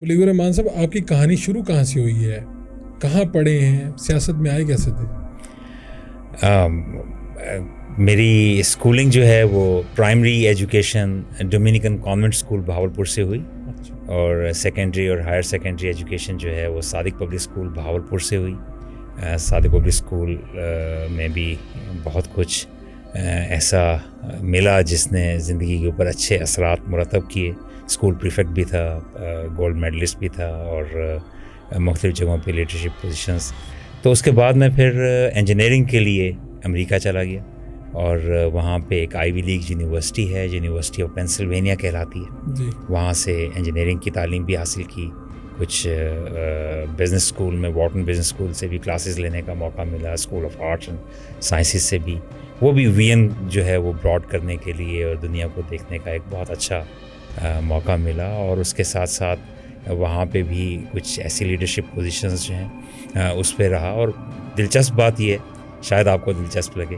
ولیور رحمان صاحب، آپ کی کہانی شروع کہاں سے ہوئی ہے؟ کہاں پڑھے ہیں؟ سیاست میں آئے کیسے تھے؟ میری اسکولنگ جو ہے وہ primary education Dominican convent school Bahawalpur سے ہوئی، اور سیکنڈری اور ہائر سیکنڈری ایجوکیشن جو ہے وہ صادق پبلک اسکول بہاولپور سے ہوئی۔ صادق پبلک اسکول میں بھی بہت کچھ ایسا ملا جس نے زندگی کے اوپر اچھے اثرات مرتب کیے۔ اسکول پریفیکٹ بھی تھا، گولڈ میڈلسٹ بھی تھا، اور مختلف جگہوں پہ لیڈرشپ پوزیشنز۔ تو اس کے بعد میں پھر انجینئرنگ کے لیے امریکہ چلا گیا، اور وہاں پہ ایک آئی وی لیگ یونیورسٹی ہے، یونیورسٹی آف پینسلوینیا کہلاتی ہے جی، وہاں سے انجینئرنگ کی تعلیم بھی حاصل کی۔ کچھ بزنس اسکول میں، واٹن بزنس اسکول سے بھی کلاسز لینے کا موقع ملا، school of arts and sciences سے بھی، وہ بھی وی این جو ہے وہ براڈ کرنے کے لیے اور دنیا کو دیکھنے کا ایک بہت اچھا موقع ملا۔ اور اس کے ساتھ ساتھ وہاں پہ بھی کچھ ایسی لیڈرشپ پوزیشنز جو ہیں اس پہ رہا۔ اور دلچسپ بات یہ، شاید آپ کو دلچسپ لگے،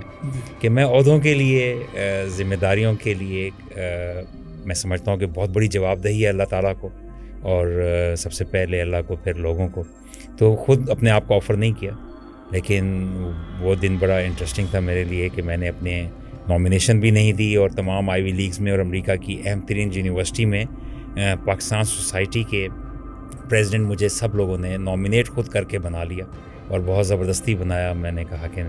کہ میں عہدوں کے لیے، ذمہ داریوں کے لیے میں سمجھتا ہوں کہ بہت بڑی جواب دہی ہے اللہ تعالیٰ کو، اور سب سے پہلے اللہ کو، پھر لوگوں کو۔ تو خود اپنے آپ کو آفر نہیں کیا، لیکن وہ دن بڑا انٹرسٹنگ تھا میرے لیے کہ میں نے اپنے نامینیشن بھی نہیں دی، اور تمام آئی وی لیگز میں اور امریکہ کی اہم ترین یونیورسٹی میں پاکستان سوسائٹی کے پریزیڈنٹ مجھے سب لوگوں نے نامینیٹ خود کر کے بنا لیا، اور بہت زبردستی بنایا۔ میں نے کہا کہ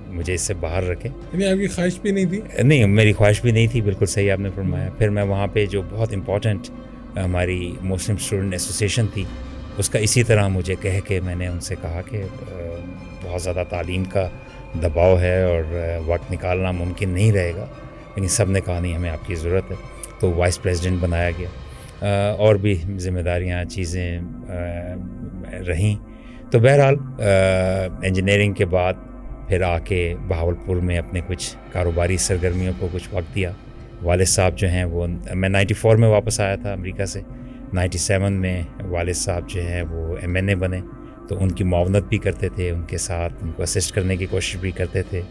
مجھے اس سے باہر رکھیں۔ یعنی آپ کی خواہش بھی نہیں تھی؟ نہیں، میری خواہش بھی نہیں تھی، بالکل صحیح آپ نے فرمایا۔ پھر میں وہاں پہ جو بہت امپورٹنٹ ہماری مسلم اسٹوڈنٹ ایسوسیشن تھی، اس کا اسی طرح مجھے کہہ کے میں نے ان سے کہا کہ بہت زیادہ تعلیم کا دباؤ ہے اور وقت نکالنا ممکن نہیں رہے گا، لیکن سب نے کہا نہیں، ہمیں آپ کی ضرورت ہے۔ تو وائس پریزیڈنٹ بنایا گیا، اور بھی ذمہ داریاں، چیزیں رہیں۔ تو بہرحال انجینئرنگ کے بعد پھر آ کے بہاولپور میں اپنے کچھ کاروباری سرگرمیوں کو کچھ وقت دیا۔ والد صاحب جو ہیں وہ، میں 94 میں واپس آیا تھا امریکہ سے، 97 میں والد صاحب جو ہیں وہ ایم این اے بنے، تو ان کی معاونت بھی کرتے تھے، ان کے ساتھ ان کو اسسٹ کرنے کی کوشش بھی کرتے تھے۔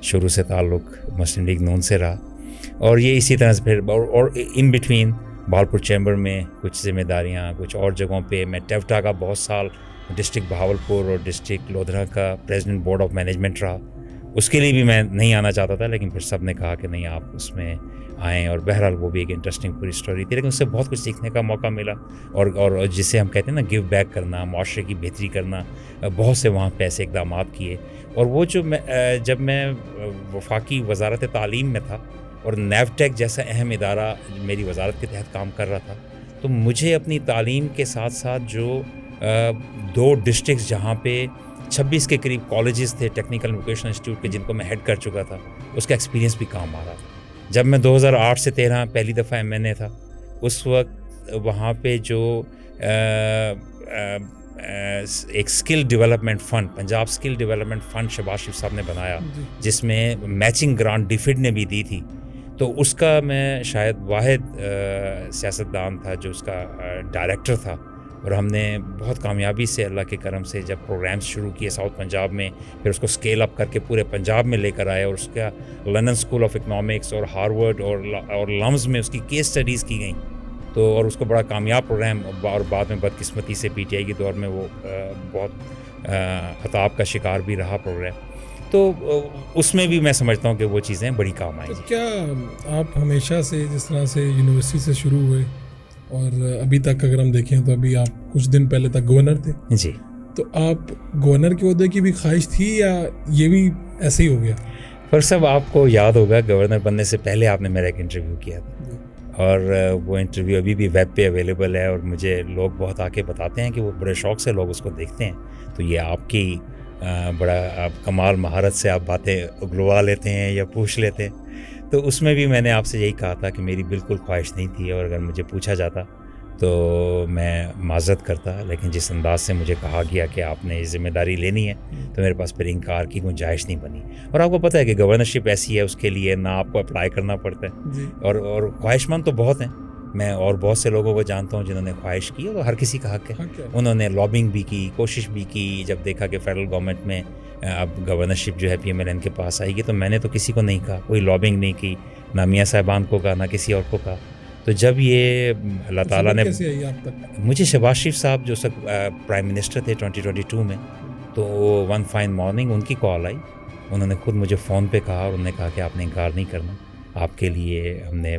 شروع سے تعلق مسلم لیگ نون سے رہا، اور یہ اسی طرح سے پھر اور ان بٹوین بہاولپور چیمبر میں کچھ ذمہ داریاں، کچھ اور جگہوں پہ۔ میں ٹیوٹا کا بہت سال ڈسٹرکٹ بہاولپور اور ڈسٹرکٹ لودھرا کا پریزیڈنٹ بورڈ آف مینجمنٹ رہا۔ اس کے لیے بھی میں نہیں آنا چاہتا تھا، لیکن پھر سب نے کہا کہ نہیں، آپ اس میں آئیں، اور بہرحال وہ بھی ایک انٹرسٹنگ پوری اسٹوری تھی، لیکن اس سے بہت کچھ سیکھنے کا موقع ملا، اور جسے ہم کہتے ہیں نا گیو بیک کرنا، معاشرے کی بہتری کرنا۔ بہت سے وہاں پہ ایسے اقدامات کیے، اور وہ جو جب میں وفاقی وزارت تعلیم میں تھا اور نیوٹیک جیسا اہم ادارہ میری وزارت کے تحت کام کر رہا تھا، تو مجھے اپنی تعلیم کے ساتھ ساتھ جو 2 ڈسٹرکٹس جہاں پہ 26 کے قریب کالجز تھے ٹیکنیکل ووکیشنل انسٹیٹیوٹ کے، جن کو میں ہیڈ کر چکا تھا، اس کا ایکسپیرینس بھی کام آ رہا تھا۔ جب میں 2008 سے 13 پہلی دفعہ ایم این اے تھا، اس وقت وہاں پہ جو ایک skill development fund, Punjab skill development fund Shahbaz Sharif صاحب نے بنایا، جس میں میچنگ گرانٹ ڈیفڈ نے بھی دی تھی، تو اس کا میں شاید واحد سیاستدان تھا جو اس کا ڈائریکٹر تھا۔ اور ہم نے بہت کامیابی سے اللہ کے کرم سے جب پروگرامز شروع کیے ساؤتھ پنجاب میں، پھر اس کو اسکیل اپ کر کے پورے پنجاب میں لے کر آئے، اور اس کا لندن اسکول آف اکنامکس اور ہارورڈ اور لمز میں اس کی کیس اسٹڈیز کی گئیں، تو اور اس کو بڑا کامیاب پروگرام، اور بعد میں بدقسمتی سے پی ٹی آئی کے دور میں وہ بہت خطاب کا شکار بھی رہا پروگرام۔ تو اس میں بھی میں سمجھتا ہوں کہ وہ چیزیں بڑی کام آئیں۔ کیا آپ ہمیشہ سے جس طرح سے یونیورسٹی سے شروع ہوئے اور ابھی تک اگر ہم دیکھیں تو ابھی آپ کچھ دن پہلے تک گورنر تھے، جی، تو آپ گورنر کے عہدے کی بھی خواہش تھی یا یہ بھی ایسے ہی ہو گیا؟ فرق صاحب، آپ کو یاد ہوگا گورنر بننے سے پہلے آپ نے میرا ایک انٹرویو کیا تھا، اور وہ انٹرویو ابھی بھی ویب پہ اویلیبل ہے، اور مجھے لوگ بہت آ کے بتاتے ہیں کہ وہ بڑے شوق سے لوگ اس کو دیکھتے ہیں۔ تو یہ آپ کی بڑا آپ کمال مہارت سے آپ باتیں اگلوا لیتے ہیں یا پوچھ لیتے ہیں۔ تو اس میں بھی میں نے آپ سے یہی کہا تھا کہ میری بالکل خواہش نہیں تھی، اور اگر مجھے پوچھا جاتا تو میں معذرت کرتا، لیکن جس انداز سے مجھے کہا گیا کہ آپ نے یہ ذمہ داری لینی ہے، تو میرے پاس پھر انکار کی گنجائش نہیں بنی۔ اور آپ کو پتہ ہے کہ گورنرشپ ایسی ہے، اس کے لیے نہ آپ کو اپلائی کرنا پڑتا ہے، اور خواہش مند تو بہت ہیں۔ میں اور بہت سے لوگوں کو جانتا ہوں جنہوں نے خواہش کی، اور ہر کسی کا حق ہے، انہوں نے لابنگ بھی کی، کوشش بھی کی۔ جب دیکھا کہ فیڈرل گورنمنٹ میں اب گورنرشپ جو ہے پی ایم ایل این کے پاس آئے گی، تو میں نے تو کسی کو نہیں کہا، کوئی لابنگ نہیں کی، نہ میاں صاحبان کو کہا، نہ کسی اور کو کہا۔ تو جب یہ اللہ تعالیٰ نے کیسے آئی آپ تک؟ مجھے شہباز شریف صاحب جو پرائم منسٹر تھے 2022 میں، تو ون فائن مارننگ ان کی کال آئی. انہوں نے خود مجھے فون پہ کہا اور انہوں نے کہا کہ آپ نے انکار نہیں کرنا، آپ کے لیے ہم نے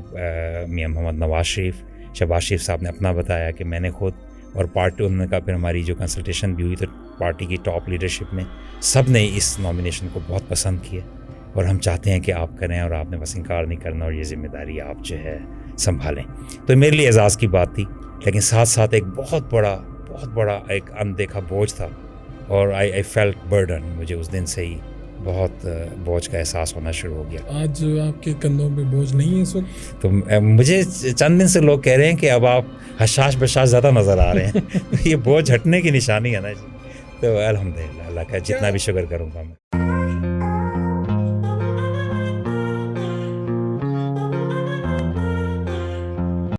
میاں محمد نواز شریف، شہباز شریف صاحب نے اپنا بتایا کہ میں نے خود، اور پارٹی انہوں نے کہا پھر ہماری جو کنسلٹیشن بھی ہوئی تو پارٹی کی ٹاپ لیڈرشپ میں سب نے اس نامینیشن کو بہت پسند کیا اور ہم چاہتے ہیں کہ آپ کریں اور آپ نے بس انکار نہیں کرنا اور یہ ذمہ داری آپ جو ہے سنبھالیں. تو میرے لیے اعزاز کی بات تھی، لیکن ساتھ ساتھ ایک بہت بڑا ایک اندیکھا بوجھ تھا اور آئی فیلٹ برڈن. مجھے اس دن سے ہی بہت بوجھ کا احساس ہونا شروع ہو گیا. آج آپ کے کندھوں پہ بوجھ نہیں ہے اس وقت؟ تو مجھے چند دن سے لوگ کہہ رہے ہیں کہ اب آپ حشاش بشاش زیادہ نظر آ رہے ہیں. تو یہ بوجھ ہٹنے کی نشانی ہے نا جی. تو الحمدللہ اللہ کا جتنا بھی شکر کروں گا میں.